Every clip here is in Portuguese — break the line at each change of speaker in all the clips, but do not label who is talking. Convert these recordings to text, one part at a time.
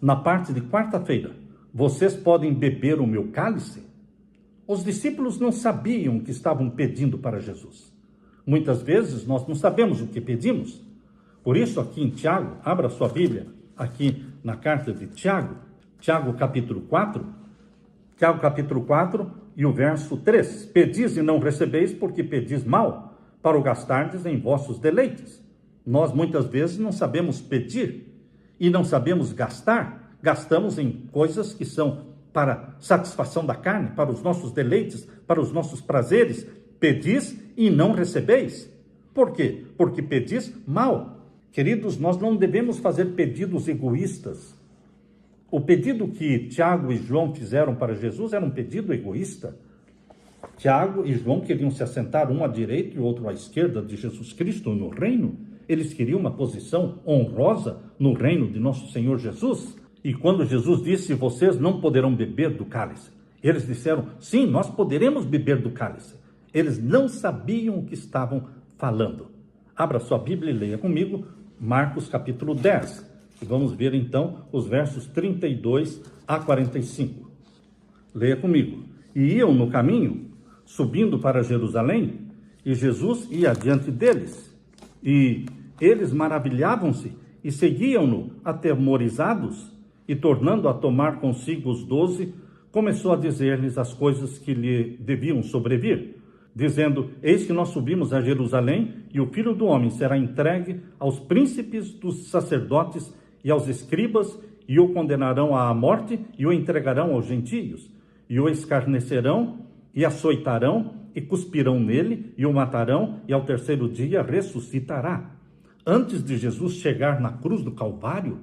na parte de quarta-feira, vocês podem beber o meu cálice? Os discípulos não sabiam o que estavam pedindo para Jesus. Muitas vezes nós não sabemos o que pedimos. Por isso aqui em Tiago, abra sua Bíblia, aqui na carta de Tiago, Tiago capítulo 4 e o verso 3. Pedis e não recebeis, porque pedis mal, para o gastardes em vossos deleites. Nós muitas vezes não sabemos pedir e não sabemos gastar. Gastamos em coisas que são para satisfação da carne, para os nossos deleites, para os nossos prazeres. Pedis e não recebeis. Por quê? Porque pedis mal. Queridos, nós não devemos fazer pedidos egoístas. O pedido que Tiago e João fizeram para Jesus era um pedido egoísta. Tiago e João queriam se assentar um à direita e o outro à esquerda de Jesus Cristo no reino. Eles queriam uma posição honrosa no reino de nosso Senhor Jesus. E quando Jesus disse, vocês não poderão beber do cálice, eles disseram, sim, nós poderemos beber do cálice. Eles não sabiam o que estavam falando. Abra sua Bíblia e leia comigo Marcos capítulo 10. E vamos ver então os versos 32 a 45. Leia comigo. E iam no caminho, subindo para Jerusalém, e Jesus ia adiante deles. E eles maravilhavam-se e seguiam-no atemorizados, e tornando a tomar consigo os 12, começou a dizer-lhes as coisas que lhe deviam sobrevir, dizendo, eis que nós subimos a Jerusalém, e o Filho do Homem será entregue aos príncipes dos sacerdotes e aos escribas, e o condenarão à morte, e o entregarão aos gentios, e o escarnecerão, e açoitarão, e cuspirão nele, e o matarão, e ao terceiro dia ressuscitará. Antes de Jesus chegar na cruz do Calvário,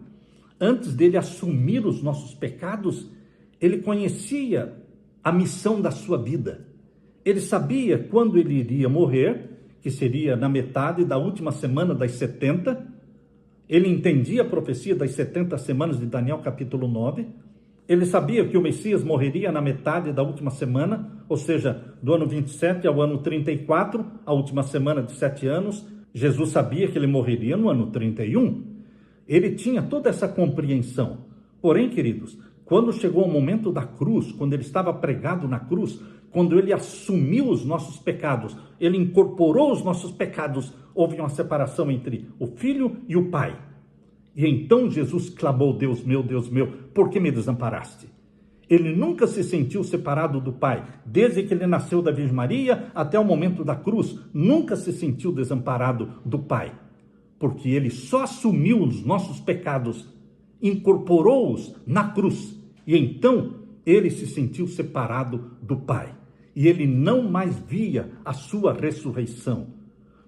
antes dele assumir os nossos pecados, ele conhecia a missão da sua vida. Ele sabia quando ele iria morrer, que seria na metade da última semana das 70. Ele entendia a profecia das 70 semanas de Daniel capítulo 9. Ele sabia que o Messias morreria na metade da última semana, ou seja, do ano 27 ao ano 34, a última semana de 7 anos. Jesus sabia que ele morreria no ano 31. Ele tinha toda essa compreensão. Porém, queridos, quando chegou o momento da cruz, quando ele estava pregado na cruz, quando ele assumiu os nossos pecados, ele incorporou os nossos pecados, houve uma separação entre o Filho e o Pai. E então Jesus clamou, Deus meu, por que me desamparaste? Ele nunca se sentiu separado do Pai, desde que ele nasceu da Virgem Maria até o momento da cruz, nunca se sentiu desamparado do Pai, porque ele só assumiu os nossos pecados, incorporou-os na cruz, e então ele se sentiu separado do Pai, e ele não mais via a sua ressurreição.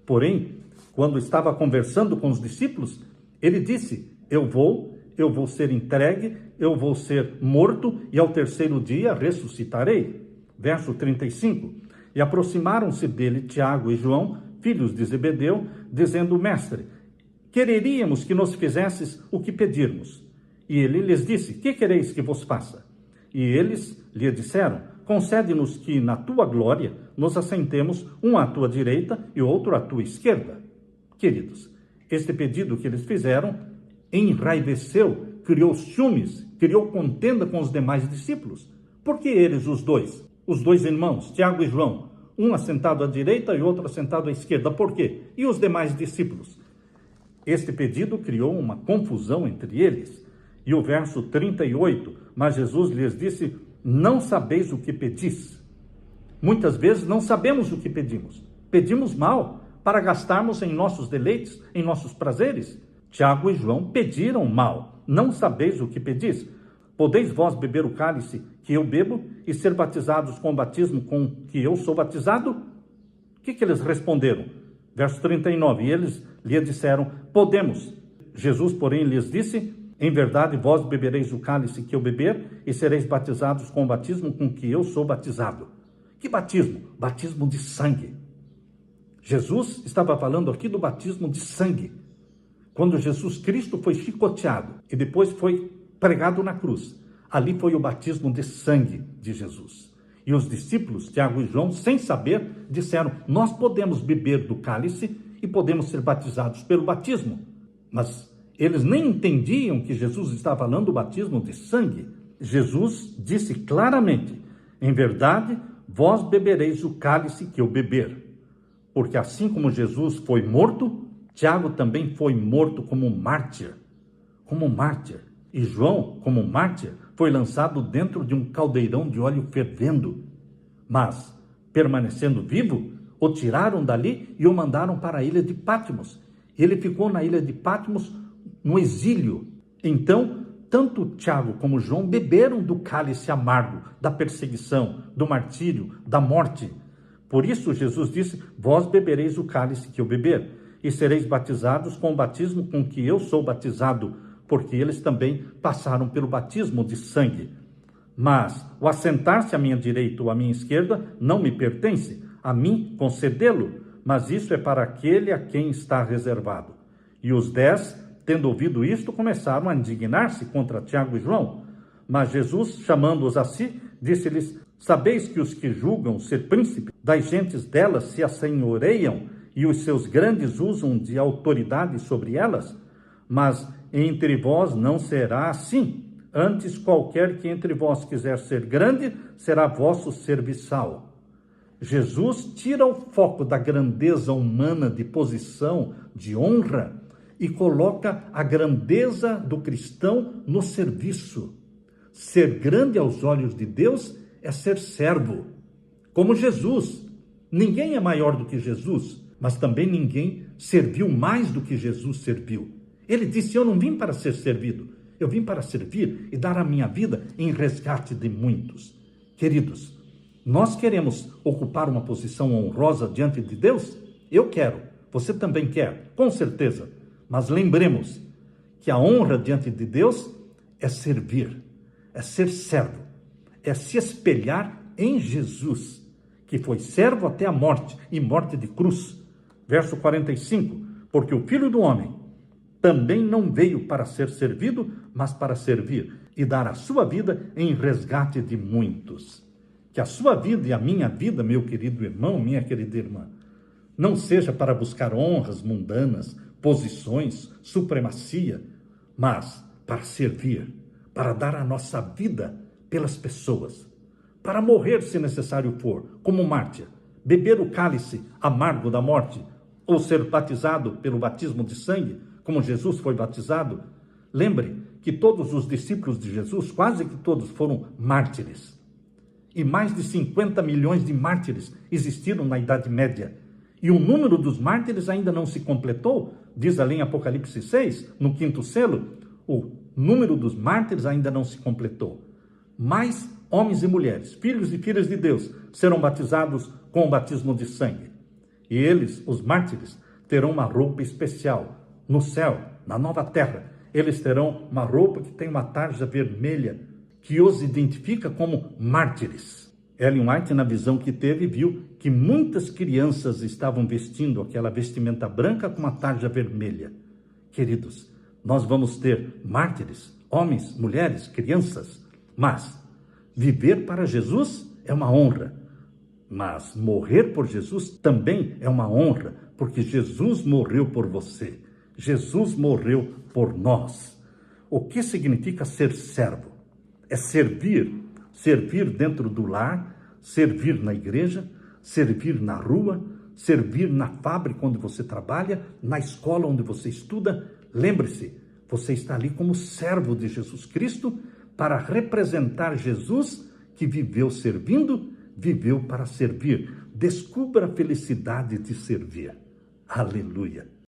Porém, quando estava conversando com os discípulos, ele disse, eu vou ser entregue, eu vou ser morto, e ao terceiro dia ressuscitarei. Verso 35, e aproximaram-se dele Tiago e João, filhos de Zebedeu, dizendo, mestre, quereríamos que nos fizesses o que pedirmos. E ele lhes disse, que quereis que vos faça? E eles lhe disseram, concede-nos que na tua glória nos assentemos, um à tua direita e outro à tua esquerda. Queridos, este pedido que eles fizeram enraiveceu, criou ciúmes, criou contenda com os demais discípulos. Por que eles, os dois irmãos, Tiago e João, um assentado à direita e outro assentado à esquerda? Por quê? E os demais discípulos? Este pedido criou uma confusão entre eles. E o verso 38, mas Jesus lhes disse, não sabeis o que pedis. Muitas vezes não sabemos o que pedimos. Pedimos mal, para gastarmos em nossos deleites, em nossos prazeres. Tiago e João pediram mal, não sabeis o que pedis. Podeis vós beber o cálice que eu bebo e ser batizados com o batismo com que eu sou batizado? O que eles responderam? Verso 39, e eles lhe disseram, podemos. Jesus, porém, lhes disse, em verdade, vós bebereis o cálice que eu beber e sereis batizados com o batismo com que eu sou batizado. Que batismo? Batismo de sangue. Jesus estava falando aqui do batismo de sangue. Quando Jesus Cristo foi chicoteado e depois foi pregado na cruz, ali foi o batismo de sangue de Jesus. E os discípulos, Tiago e João, sem saber, disseram, nós podemos beber do cálice e podemos ser batizados pelo batismo. Mas Eles nem entendiam que Jesus estava falando do batismo de sangue. Jesus disse claramente: em verdade, vós bebereis o cálice que eu beber. Porque assim como Jesus foi morto, Tiago também foi morto como mártir. Como mártir. E João, como mártir, foi lançado dentro de um caldeirão de óleo fervendo. Mas, permanecendo vivo, o tiraram dali e o mandaram para a ilha de Patmos. Ele ficou na ilha de Patmos no exílio. Então, tanto Tiago como João beberam do cálice amargo, da perseguição, do martírio, da morte. Por isso Jesus disse: vós bebereis o cálice que eu beber, e sereis batizados com o batismo com que eu sou batizado, porque eles também passaram pelo batismo de sangue. Mas o assentar-se à minha direita ou à minha esquerda não me pertence, a mim concedê-lo, mas isso é para aquele a quem está reservado. E os 10, tendo ouvido isto, começaram a indignar-se contra Tiago e João. Mas Jesus, chamando-os a si, disse-lhes: sabeis que os que julgam ser príncipes das gentes delas se assenhoreiam, e os seus grandes usam de autoridade sobre elas? Mas entre vós não será assim. Antes, qualquer que entre vós quiser ser grande, será vosso serviçal. Jesus tira o foco da grandeza humana, de posição, de honra, e coloca a grandeza do cristão no serviço. Ser grande aos olhos de Deus é ser servo, como Jesus. Ninguém é maior do que Jesus, mas também ninguém serviu mais do que Jesus serviu. Ele disse: eu não vim para ser servido, eu vim para servir e dar a minha vida em resgate de muitos. Queridos, nós queremos ocupar uma posição honrosa diante de Deus? Eu quero, você também quer, com certeza. Mas lembremos que a honra diante de Deus é servir, é ser servo, é se espelhar em Jesus, que foi servo até a morte, e morte de cruz. Verso 45, porque o Filho do Homem também não veio para ser servido, mas para servir e dar a sua vida em resgate de muitos. Que a sua vida e a minha vida, meu querido irmão, minha querida irmã, não seja para buscar honras mundanas, posições, supremacia, mas para servir, para dar a nossa vida pelas pessoas, para morrer se necessário for, como mártir, beber o cálice amargo da morte, ou ser batizado pelo batismo de sangue, como Jesus foi batizado. Lembre que todos os discípulos de Jesus, quase que todos, foram mártires. E mais de 50 milhões de mártires existiram na Idade Média. E o número dos mártires ainda não se completou, diz ali em Apocalipse 6, no 5º selo, o número dos mártires ainda não se completou. Mais homens e mulheres, filhos e filhas de Deus, serão batizados com o batismo de sangue. E eles, os mártires, terão uma roupa especial. No céu, na nova terra, eles terão uma roupa que tem uma tarja vermelha, que os identifica como mártires. Ellen White, na visão que teve, viu que muitas crianças estavam vestindo aquela vestimenta branca com uma tarja vermelha. Queridos, nós vamos ter mártires, homens, mulheres, crianças, mas viver para Jesus é uma honra. Mas morrer por Jesus também é uma honra, porque Jesus morreu por você. Jesus morreu por nós. O que significa ser servo? É servir dentro do lar, servir na igreja, servir na rua, servir na fábrica onde você trabalha, na escola onde você estuda. Lembre-se, você está ali como servo de Jesus Cristo para representar Jesus que viveu servindo, viveu para servir. Descubra a felicidade de servir. Aleluia!